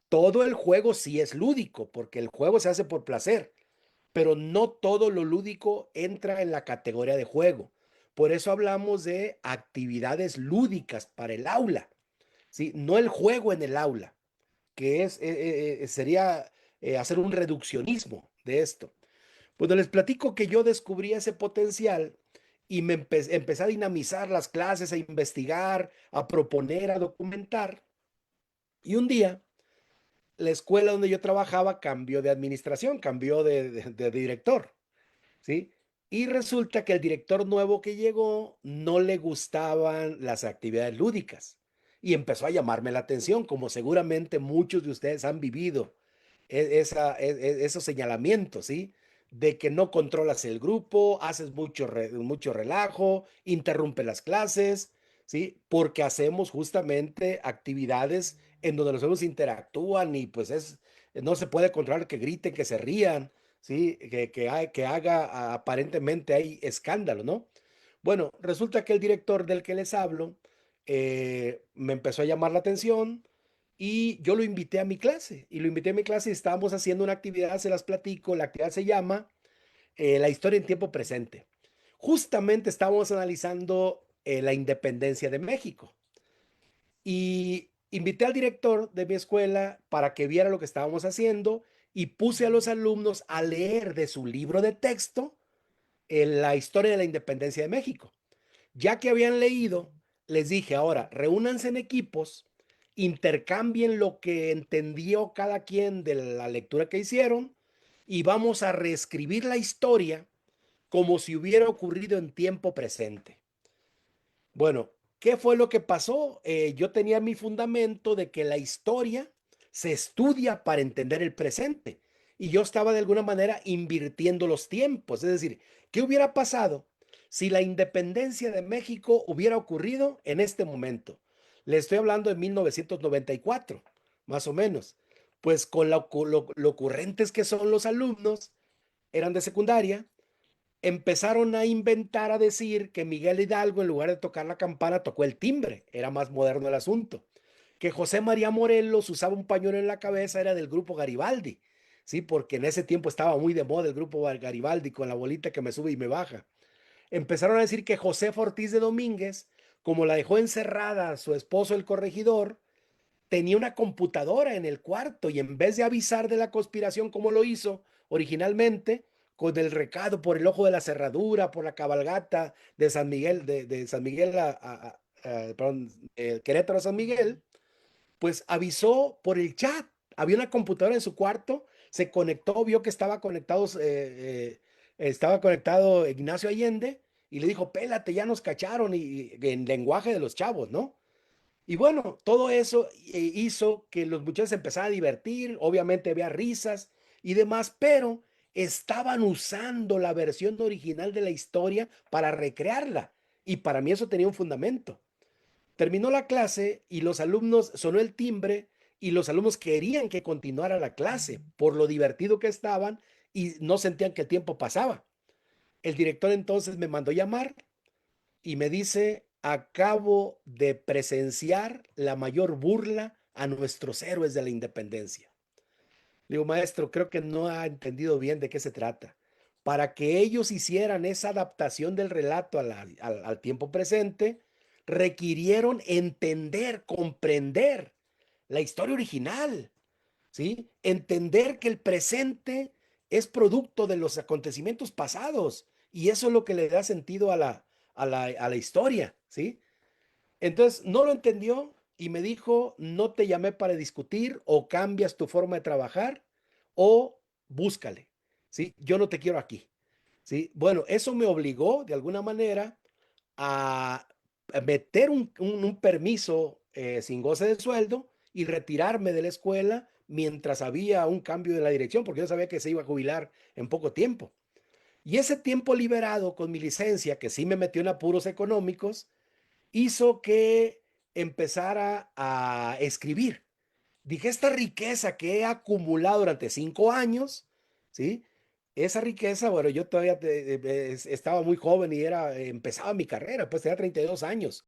todo el juego sí es lúdico, porque el juego se hace por placer, pero no todo lo lúdico entra en la categoría de juego. Por eso hablamos de actividades lúdicas para el aula, ¿sí? No el juego en el aula, que sería hacer un reduccionismo de esto. Pues les platico que yo descubrí ese potencial y empecé a dinamizar las clases, a investigar, a proponer, a documentar. Y un día, la escuela donde yo trabajaba cambió de administración, cambió de director, ¿sí? Y resulta que el director nuevo que llegó no le gustaban las actividades lúdicas y empezó a llamarme la atención, como seguramente muchos de ustedes han vivido esos señalamientos, ¿sí? De que no controlas el grupo, haces mucho relajo, interrumpe las clases, ¿sí? Porque hacemos justamente actividades en donde los alumnos interactúan y pues no se puede controlar que griten, que se rían, ¿sí? Que haga aparentemente hay escándalo, ¿no? Bueno, resulta que el director del que les hablo me empezó a llamar la atención y yo lo invité a mi clase. Y lo invité a mi clase y estábamos haciendo una actividad, se las platico. La actividad se llama La historia en tiempo presente. Justamente estábamos analizando la independencia de México. Y invité al director de mi escuela para que viera lo que estábamos haciendo y puse a los alumnos a leer de su libro de texto la historia de la independencia de México. Ya que habían leído, les dije, ahora, reúnanse en equipos, intercambien lo que entendió cada quien de la lectura que hicieron y vamos a reescribir la historia como si hubiera ocurrido en tiempo presente. Bueno, ¿qué fue lo que pasó? Yo tenía mi fundamento de que la historia se estudia para entender el presente y yo estaba de alguna manera invirtiendo los tiempos. Es decir, ¿qué hubiera pasado si la independencia de México hubiera ocurrido en este momento? Le estoy hablando de 1994, más o menos. Pues con lo ocurrentes que son los alumnos, eran de secundaria, empezaron a inventar, a decir que Miguel Hidalgo, en lugar de tocar la campana, tocó el timbre. Era más moderno el asunto. Que José María Morelos usaba un pañuelo en la cabeza, era del grupo Garibaldi. Sí, porque en ese tiempo estaba muy de moda el grupo Garibaldi con la bolita que me sube y me baja. Empezaron a decir que José Ortiz de Domínguez, como la dejó encerrada su esposo el corregidor, tenía una computadora en el cuarto y en vez de avisar de la conspiración como lo hizo originalmente, con el recado por el ojo de la cerradura, por la cabalgata de San Miguel, de San Miguel perdón, Querétaro a San Miguel, pues avisó por el chat. Había una computadora en su cuarto, se conectó, vio que estaba conectado Ignacio Allende y le dijo, pélate, ya nos cacharon y en lenguaje de los chavos, ¿no? Y bueno, todo eso hizo que los muchachos se empezaran a divertir, obviamente había risas y demás, pero estaban usando la versión original de la historia para recrearla. Y para mí eso tenía un fundamento. Terminó la clase y los alumnos, sonó el timbre y los alumnos querían que continuara la clase por lo divertido que estaban y no sentían que el tiempo pasaba. El director entonces me mandó llamar y me dice, acabo de presenciar la mayor burla a nuestros héroes de la independencia. Le digo, maestro, creo que no ha entendido bien de qué se trata. Para que ellos hicieran esa adaptación del relato al tiempo presente, requirieron entender, comprender la historia original, ¿sí? Entender que el presente es producto de los acontecimientos pasados y eso es lo que le da sentido a la historia, ¿sí? Entonces no lo entendió y me dijo, no te llamé para discutir o cambias tu forma de trabajar o búscale, ¿sí? Yo no te quiero aquí, ¿sí? Bueno, eso me obligó de alguna manera a meter un permiso sin goce de sueldo y retirarme de la escuela mientras había un cambio de la dirección, porque yo sabía que se iba a jubilar en poco tiempo. Y ese tiempo liberado con mi licencia, que sí me metió en apuros económicos, hizo que empezara a escribir. Dije, esta riqueza que he acumulado durante 5 años, ¿sí? Esa riqueza, bueno, yo todavía estaba muy joven y empezaba mi carrera, pues tenía 32 años.